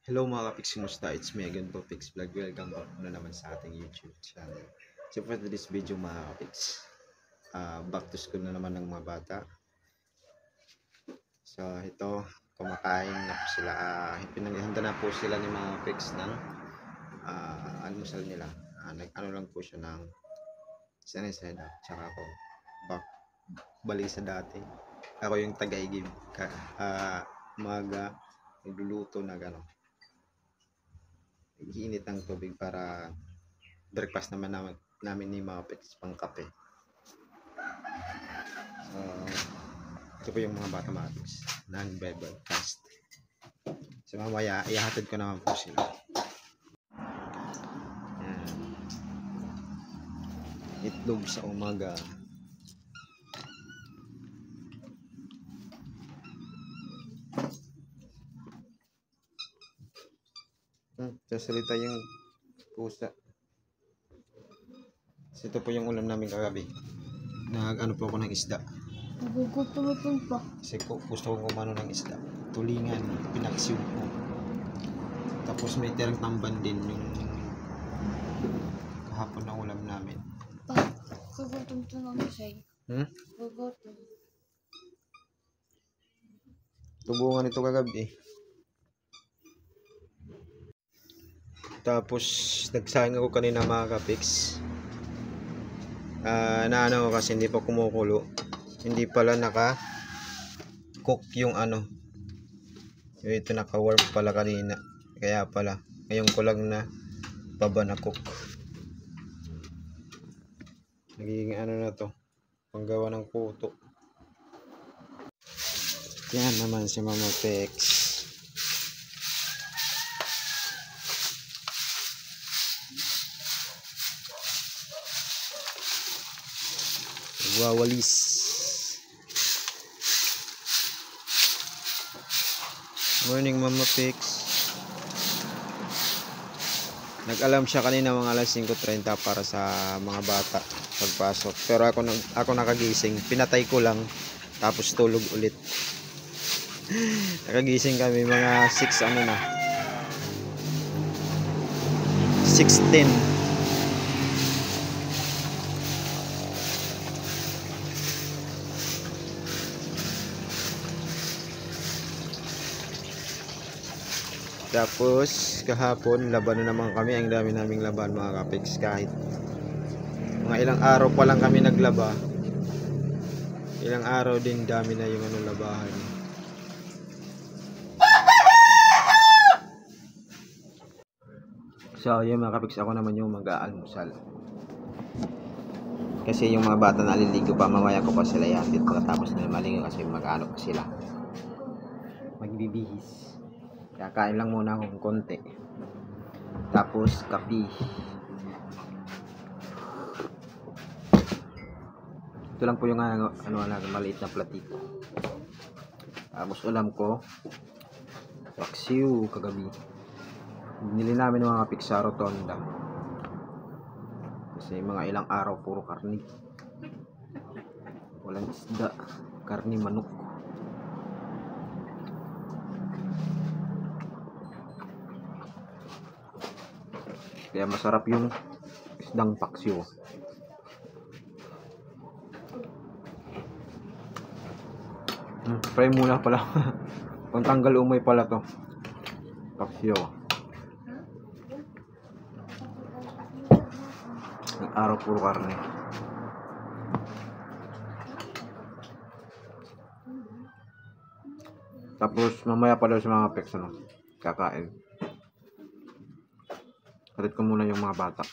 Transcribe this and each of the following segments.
Hello mga kapiks, kumusta? It's me again po, Pix Vlog. Welcome back na naman sa ating YouTube channel. So for this video mga kapiks, back to school na naman ng mga bata. So ito, kumakain na po sila. Pinaghanda na po sila ni mga kapiks ng almusal nila. Nag-ano lang po siya ng sinasend up. Tsaka ako, balik sa dati. Ako yung tagaigib. Umaga, nagluluto na gano'n. Iinit ng tubig para breakfast naman namin ni mga pets pang kape. So, ito po yung mga bata mga pets nag-breakfast. So mamaya, ihahatid ko naman po sila. Yan. Itlog sa umaga. Sasalita yung pusa. So, ito po yung ulam namin kagabi. Nag-ano po ako ng isda. Nagugutom pa. Kasi gusto kong kumano ng isda. Tulingan, pinaksiw ko. Tapos may terang tamban din yung kahapon na ulam namin. Gugutom to naman siya. Gugutom. Tubungan ito kagabi. Tapos nagsayang ako kanina mga kapiks. Naano kasi hindi pa kumukulo. Hindi pala naka-cook yung ano. Ito naka-warm pala kanina. Kaya pala ngayon ko lang na baba na cook. Nagiging ano na to, panggawa ng puto. Yan naman si Mama Pex. Wawalis. Morning Mama Pex. Nag-alarm siya kanina mga alas 5:30 para sa mga bata pagpasok. Pero ako nakagising, pinatay ko lang tapos tulog ulit. Nakagising kami mga 6 ano na. 6:10. Tapos kahapon laban na naman kami. Ang dami naming laban mga kapiks. Kahit mga ilang araw pa lang kami naglaba, ilang araw din dami na yung ano labahan. So yun mga kapiks, ako naman yung mag-aalmusal. Kasi yung mga bata naliligo pa, mamaya ko pa sila yatid. Tapos na maligo kasi mag-ano pa sila, magbibihis. Kakain lang muna akong konti. Tapos kape. Ito lang po yung maliit na platito. Tapos ulam ko paksiw kagabi. Binili namin ng mga pizza rotonda. Kasi mga ilang araw puro karni. Walang isda, karni manok. Kaya masarap yung isdang paksiw. Fry muna pala. Pantanggal umay pala to. Paksiw. Nag-araw puro karne. Tapos mamaya pa daw sa mga peks kakain. Kalit ko muna yung mga bata.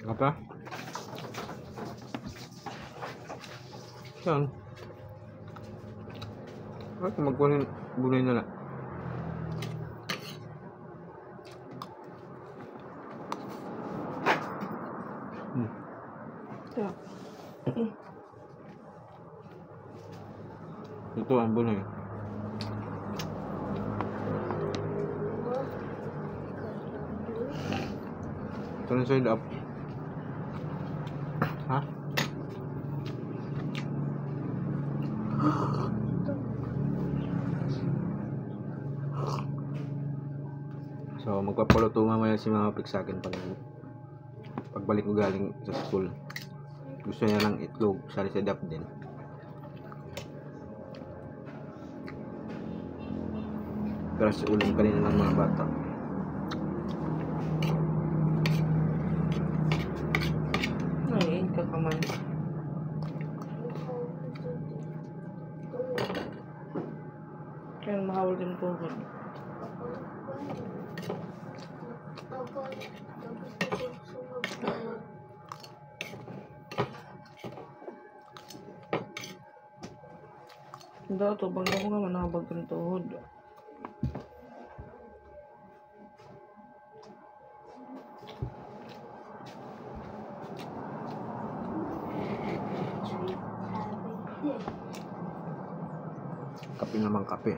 Apa? Saan? Ay, magkunin gulay na lang. Ito ang bulay. Ito na side up. Ha? So, magpapaluto mamaya si Mama Pig sa akin pagbalik ko galing sa school. Gusto niya ng itlog, side up din. Pero sa ulam kanina ng mga bata. Ay, kakaman. Kaya mahawal din tuhod. Daw to, bangga ko nga manabag ng tuhod. Kape naman kape.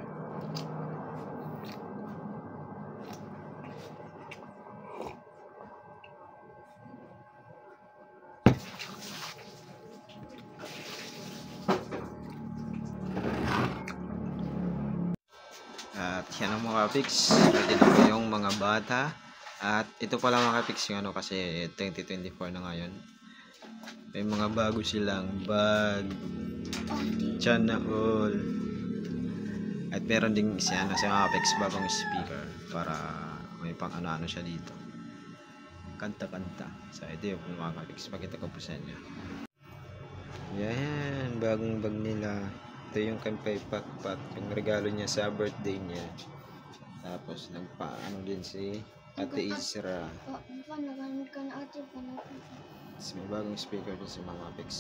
At yan ang mga pics. Ready na po yung mga bata. At ito pala mga pics yung ano kasi 2024 na ngayon. May mga bago silang bag. Sana all. At meron ding si mga pics bagong speaker para may pang ano siya dito. Kanta-kanta. So ito yung mga pics. Pakita ko po sa inyo. Yan, bagong bag nila. Ito yung Kampay Pakpak, yung regalo niya sa birthday niya. Tapos nagpaano din si Ate Isra. Nagamit ka na ate. Tapos may bagong speaker din si Mama Pix.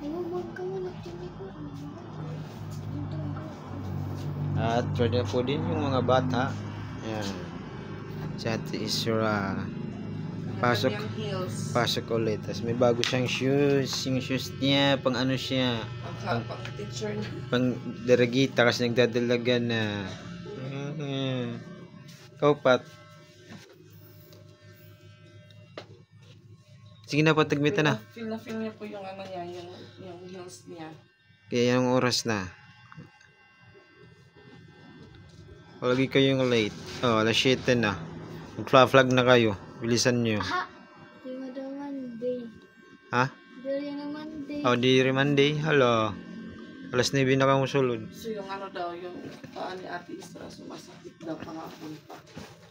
Huwag ka mo nagtindi ko. At ready na po din yung mga bata. Yan. Si Ate Isra. Pasok ulit. Tapos may bago siyang shoes. Yung shoes niya, pang ano siya. Pang teacher na. Pang deragita kasi nagdadalaga na. Kaupat. Sige na, patagmita na. Feel niya po yung ano niya, yung heels niya. Kaya yung oras na. Lagi kayong late. Oh, alas 7 na. Mag-flag na kayo. Bilisan nyo. Ha? Di mo daw Monday. Ha? Di na Monday. Oh, di Monday. Hello. Alas 9 na kang usulod. So yung ano daw, yung paa ni Ate Isra, sumasakit daw pangapon pa.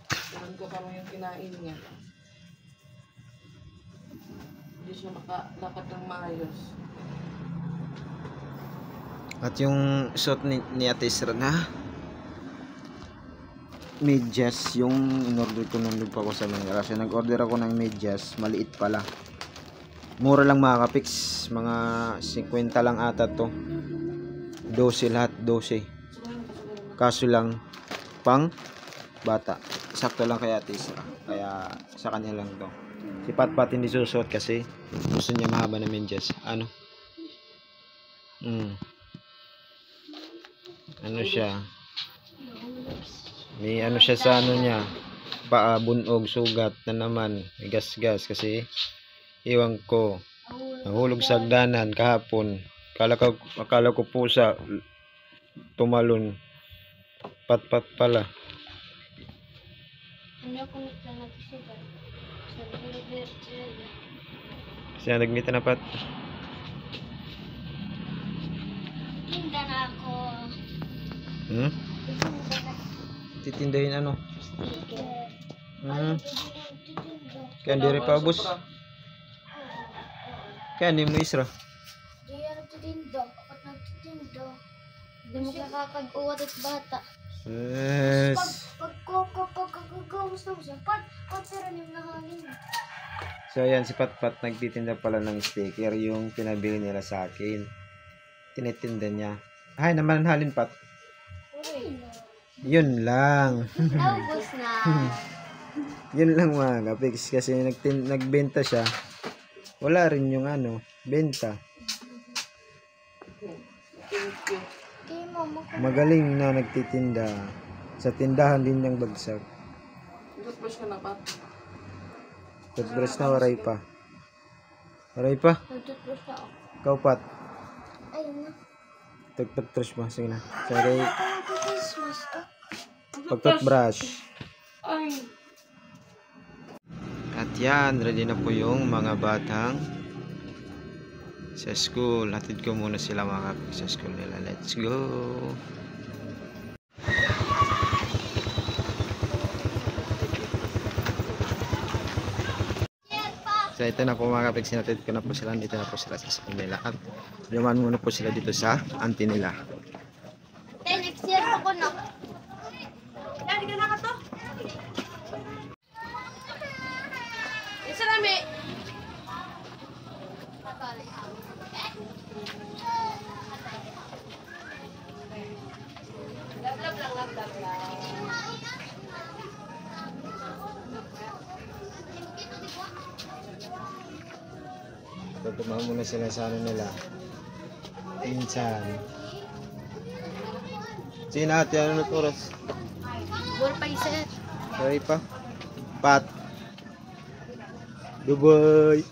Tuhan ko kamo yung kinain niya. Hindi siya makalakad ng maayos. At yung suot ni Ate Isra na medyas, yung in-order ko nung pa ako sa Manila. Kasi nag-order ako ng medyas, maliit pala. Mura lang mga kapiks, mga 50 lang ata to. 12 lahat, 12. Kaso lang, pang bata. Sakto lang kay Ate Isra. Kaya sa kanya lang to. Si Patpat hindi susuot kasi gusto niya mahaba na medyas. Ano? Ano siya? May ano siya sa ano niya, paa, bunog, sugat na naman, may gas-gas kasi iwan ko, nahulog sa hagdanan kahapon, akala ko pusa, tumalon, pat-pat pala. Ano ako nagplanagsigan? Sabi ko nag-virtual. Siya nagmita na pat. Tinda na ako. Hmm? Tinda na Titindahin ano? sticker. Kaya hindi rin paubos. Kaya hindi mo Isra. Di yan nagtitinda. Kapag nagtitinda, hindi mo kakakag-uwat at bata. Yes. Pag kagagawas na mo siya, pero niyo na hangin. So, ayan, si Patpat nagtitinda pala ng sticker yung pinabili nila sa akin. Tinitinda niya. Ay, naman halin, Pat. Uy. Yun lang. Naubos na. Yun lang mga kapiks. Kasi nagbenta siya. Wala rin yung benta. Thank you. Kay mama ko. Magaling na nagtitinda. Sa tindahan din niyang bagsak. Toothbrush ka na, Pat. Toothbrush na, waray pa. Waray pa? Nagtutbrush na ako. Ikaw, Pat. Ayun na. Toothbrush mo. Sige na. Sorry. Christmas ka. Pag-toothbrush. Ay. At yan, ready na po yung mga batang sa school. Hatid ko muna sila mga kapik sa school nila. Let's go! So ito na po mga kapik, sinatid ko na po sila. Dito na po sila sa school nila. At lumaan muna po sila dito sa auntie nila. Next year ako na. Dali ka na ka to. Isa nami. Lablab lang, lablab lang. So tumahan muna sila sa nila. Pinsan. Sige na ate, ano na oras? Ball pa isa. Sorry pa. Pat. Dubai.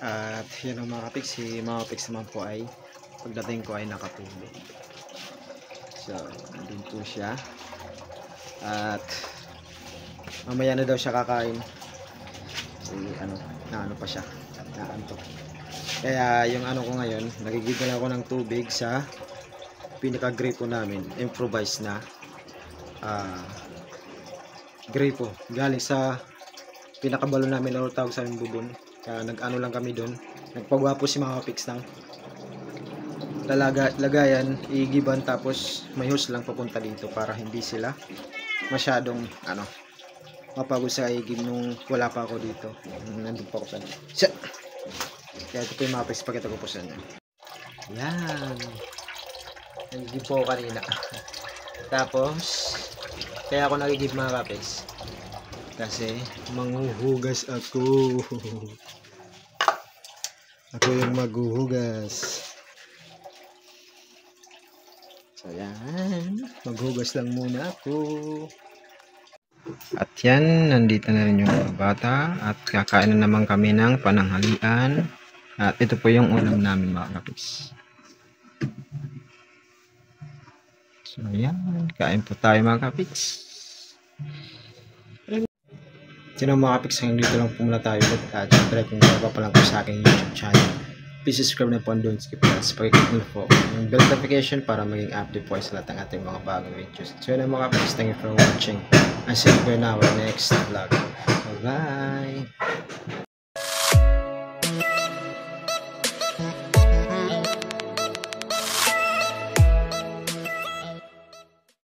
At yun ang mga kapik. Si mga kapik naman po ay pagdating ko ay nakatulog. So, andun po siya. At mamaya na daw siya kakain. Kasi naano pa siya. Naantok. Kaya yung ko ngayon, nagigigil ako ng tubig sa pinaka-gripo namin. Improvise na gripo. Galing sa pinakabalo namin na tawag sa aming bubon. Kaya lang kami doon. Nagpagwapo si mga pics ng lagayan, igiban tapos may hose lang papunta dito para hindi sila masyadong mapagod sa igib nung wala pa ako dito. Nandun pa ako sa kaya ito po yung mga pics, pakita ko po sa inyo. Yan. Nagigib po ako kanina. Tapos kaya ako nagigib mga kapis kasi manghuhugas ako. Ako yung maghuhugas. So yan, maghugas lang muna ako. At yan, nandito na rin yung mga bata at kakain na naman kami ng pananghalian. At ito po yung ulam namin mga kapis. So yan, kain po tayo mga kapis. Sino mga kapis, hanggang dito lang po muna tayo. At syempre kung wala pa lang po sa aking YouTube channel, please subscribe na po and don't skip ads. Pakiclick nyo po yung bell notification para maging update po sa lahat ng ating mga bagong videos. So yun mga kapis, thank you for watching. I see you for now our next vlog. Bye bye!